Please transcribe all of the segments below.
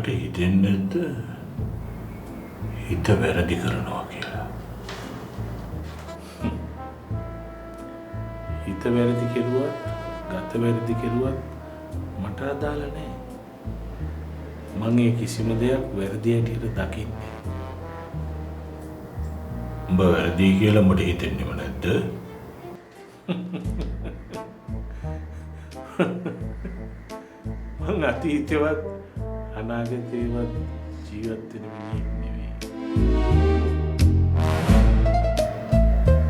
ඔබට හිතෙන්නේ නැද්ද හිත වැරදි කරනවා කියලා? හිත වැරදි කෙරුවත්, ගත වැරදි කෙරුවත් මට අදාළ නැහැ. මම ඒ කිසිම දෙයක් වැරදි හැටියට දකින්නේ. උඹ වැරදි කියලා මට හිතෙන්නේම නැද්ද? මං අතීතේවත් අනාගතේවත් ජීවත් වෙන මිනිහෙක් නෙවෙයි.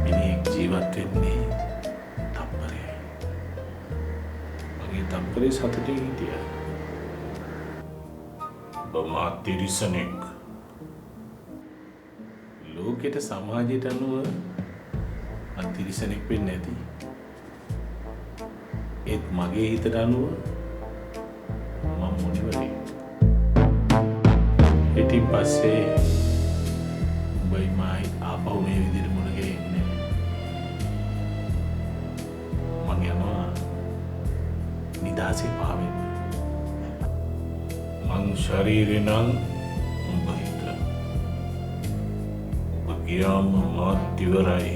මිනිහෙක් ජීවත් වෙන්නේ තප්පරයයි. මගේ තප්පරේ සතුටින් හිටියා. බමා තිරිසනෙක්. ලෝකෙට සමාජයට අනුව මං තිරිසනෙක් වෙන්නේ නැති. ඒත් මගේ හිතට අනුව මම මුනිවරේ. ඉතින් පස්සේ උඹයි මයි ආපහු මේ විදිහට මුණ ගැහෙන්නේ. මං යනවා නිදාසේ පාවෙන්න. මං ශරීරේ නම් උඹ හිත. උඹ ගියාම මාත් ඉවරයි.